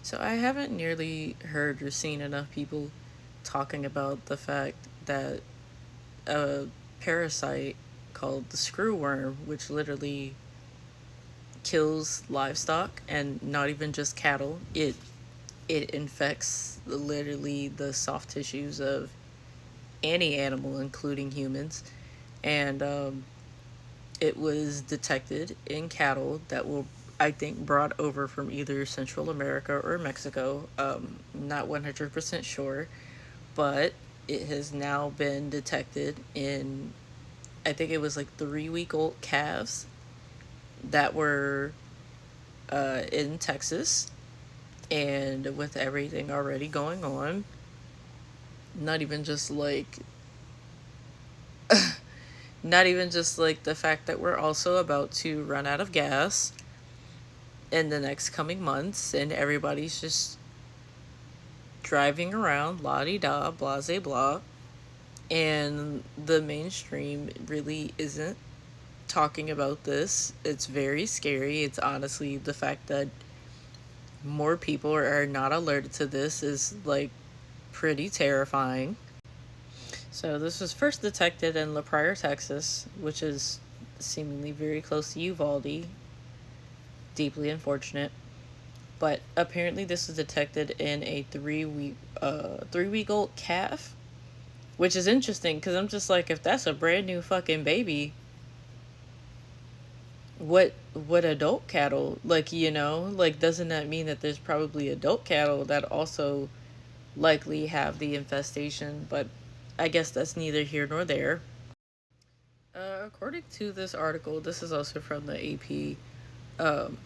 So I haven't nearly heard or seen enough people talking about the fact that a parasite called the screwworm, which literally kills livestock and not even just cattle, it infects literally the soft tissues of any animal, including humans, and it was detected in cattle that were, I think, brought over from either Central America or Mexico. Not 100% sure, but it has now been detected in, I think it was like 3 week old calves that were in Texas. And with everything already going on, not even just like not even just like the fact that we're also about to run out of gas in the next coming months, and everybody's just driving around la di da, blase blah, and the mainstream really isn't talking about this. It's very scary. It's honestly the fact that more people are not alerted to this is like pretty terrifying. So this was first detected in La Pryor, Texas, which is seemingly very close to Uvalde. Deeply unfortunate. But apparently this was detected in a 3 week old calf, which is interesting because I'm just like, if that's a brand new fucking baby, what adult cattle, like, like, doesn't that mean that there's probably adult cattle that also likely have the infestation? But I guess that's neither here nor there. According to this article, this is also from the AP. Um,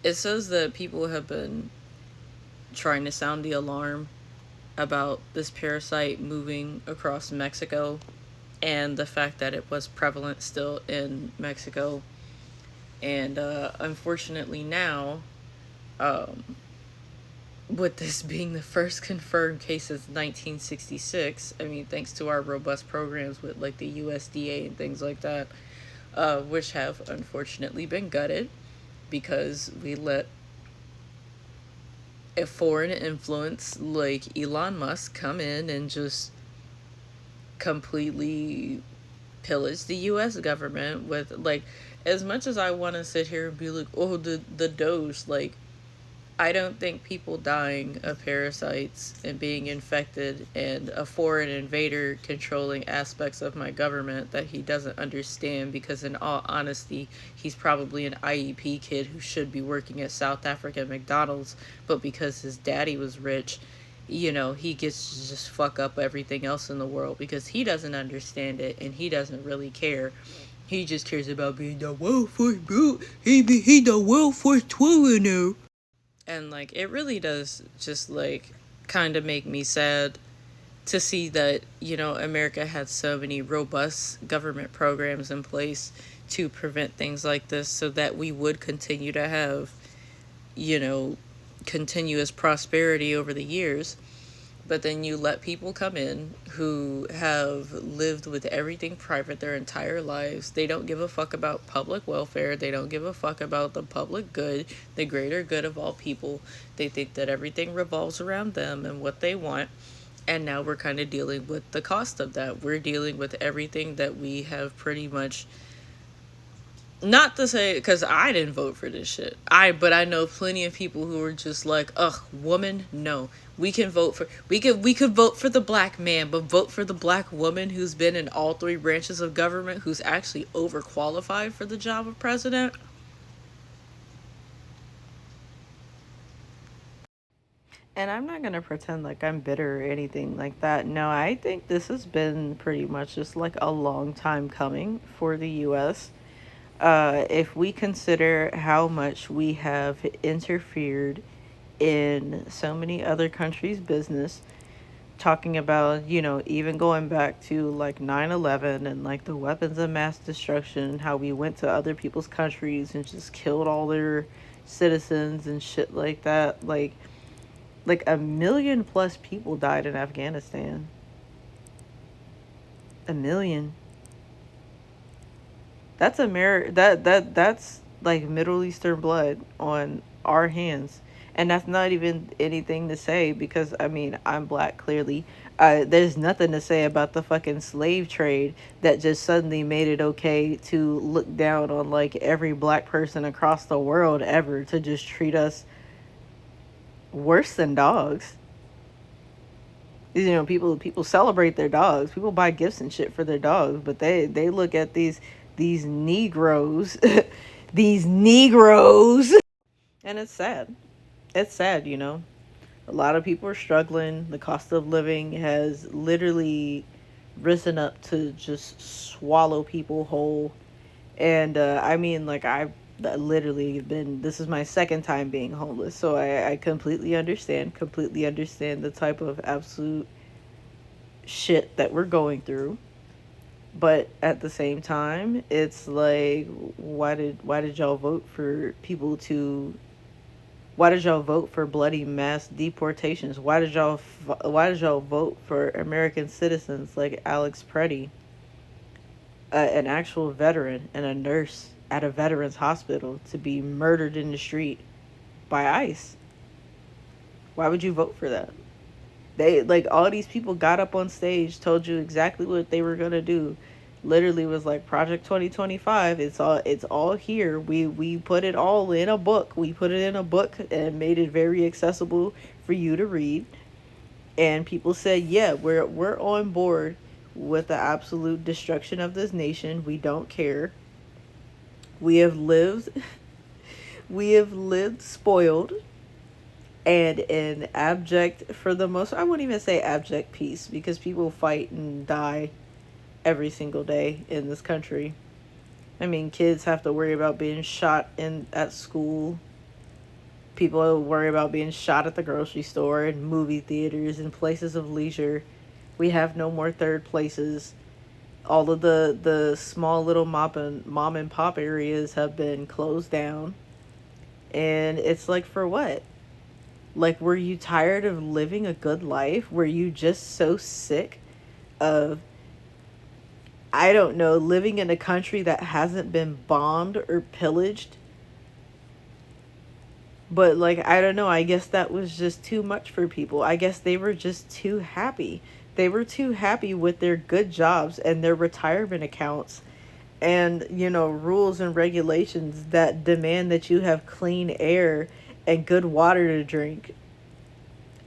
it says that people have been trying to sound the alarm about this parasite moving across Mexico and the fact that it was prevalent still in Mexico. And unfortunately, now, um, with this being the first confirmed case since 1966, I mean, thanks to our robust programs with like the USDA and things like that, which have unfortunately been gutted because we let a foreign influence like Elon Musk come in and just completely pillage the US government with, like, as much as I want to sit here and be like, oh, the Doge, like, I don't think people dying of parasites and being infected and a foreign invader controlling aspects of my government that he doesn't understand, because in all honesty, he's probably an IEP kid who should be working at South Africa McDonald's, but because his daddy was rich, he gets to just fuck up everything else in the world because he doesn't understand it and he doesn't really care. He just cares about being the world first bro. He the world first trillionaire. And like, it really does just like kind of make me sad to see that, America had so many robust government programs in place to prevent things like this so that we would continue to have, you know, continuous prosperity over the years. But then you let people come in who have lived with everything private their entire lives. They don't give a fuck about public welfare. They don't give a fuck about the public good, the greater good of all people. They think that everything revolves around them and what they want. And now we're kind of dealing with the cost of that. We're dealing with everything that we have pretty much, not to say, because I didn't vote for this shit. But I know plenty of people who are just like, ugh, woman, no. We could vote for the black man, but vote for the black woman who's been in all three branches of government, who's actually overqualified for the job of president. And I'm not gonna pretend like I'm bitter or anything like that. No, I think this has been pretty much just like a long time coming for the US. If we consider how much we have interfered in so many other countries' business, talking about, even going back to like 9/11 and like the weapons of mass destruction, how we went to other people's countries and just killed all their citizens and shit like that. Like a million plus people died in Afghanistan. A million. That's like Middle Eastern blood on our hands. And that's not even anything to say because, I mean, I'm black, clearly. There's nothing to say about the fucking slave trade that just suddenly made it okay to look down on like every black person across the world ever, to just treat us worse than dogs. You know, people celebrate their dogs. People buy gifts and shit for their dogs, but they look at these Negroes, these Negroes, and it's sad. It's sad, you know. A lot of people are struggling. The cost of living has literally risen up to just swallow people whole. And I mean, like, I've literally been, this is my second time being homeless. So I completely understand the type of absolute shit that we're going through. But at the same time, it's like, why did y'all vote for people to why did y'all vote for bloody mass deportations? Why did y'all vote for American citizens like Alex Preddy, an actual veteran and a nurse at a veterans hospital, to be murdered in the street by ICE? Why would you vote for that? They, like, all these people got up on stage, told you exactly what they were gonna do. Literally was like, Project 2025. It's all here. We put it all in a book. We put it in a book and made it very accessible for you to read. And people said, yeah, we're on board with the absolute destruction of this nation. We don't care. We have lived we have lived spoiled and in abject, for the most, I wouldn't even say abject peace, because people fight and die every single day in this country. I mean, kids have to worry about being shot in at school. People worry about being shot at the grocery store and movie theaters and places of leisure. We have no more third places. All of the small little mom and pop areas have been closed down. And it's like, for what? Like, were you tired of living a good life? Were you just so sick of, I don't know, living in a country that hasn't been bombed or pillaged? But, like, I don't know, I guess that was just too much for people. I guess they were just too happy. They were too happy with their good jobs and their retirement accounts and, you know, rules and regulations that demand that you have clean air and good water to drink.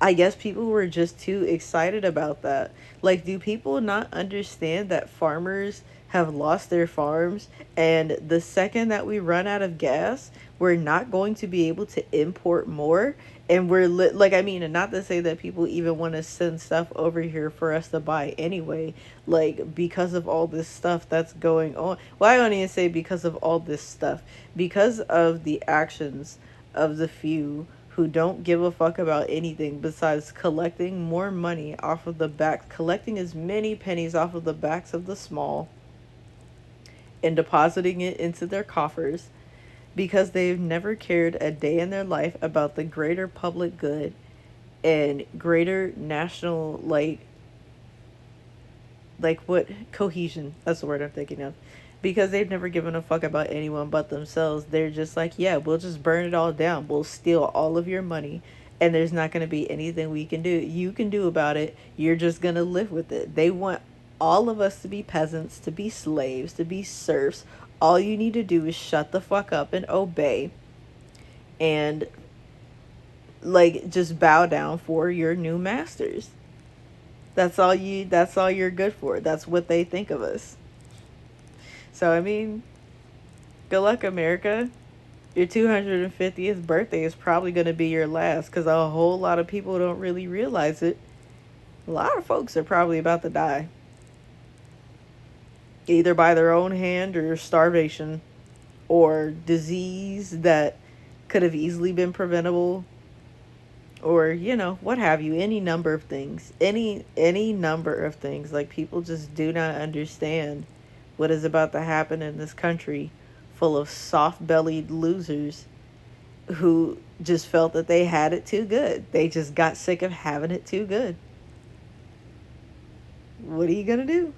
I guess people were just too excited about that. Like, do people not understand that farmers have lost their farms, and the second that we run out of gas, we're not going to be able to import more? And like, I mean, and not to say that people even want to send stuff over here for us to buy anyway, like, because of all this stuff that's going on. Well, I don't even say because of all this stuff, because of the actions of the few who don't give a fuck about anything besides collecting more money off of the back, collecting as many pennies off of the backs of the small and depositing it into their coffers, because they've never cared a day in their life about the greater public good and greater national, like what, cohesion, that's the word I'm thinking of. Because they've never given a fuck about anyone but themselves. They're just like, yeah, we'll just burn it all down, we'll steal all of your money, and there's not going to be anything you can do about it. You're just going to live with it. They want all of us to be peasants, to be slaves, to be serfs. All you need to do is shut the fuck up and obey, and, like, just bow down for your new masters. That's all you're good for. That's what they think of us. So, I mean, good luck, America. Your 250th birthday is probably going to be your last, because a whole lot of people don't really realize it. A lot of folks are probably about to die, either by their own hand or starvation or disease that could have easily been preventable, or, you know, what have you, any number of things, any number of things. Like, people just do not understand what is about to happen in this country full of soft-bellied losers who just felt that they had it too good. They just got sick of having it too good. What are you gonna do?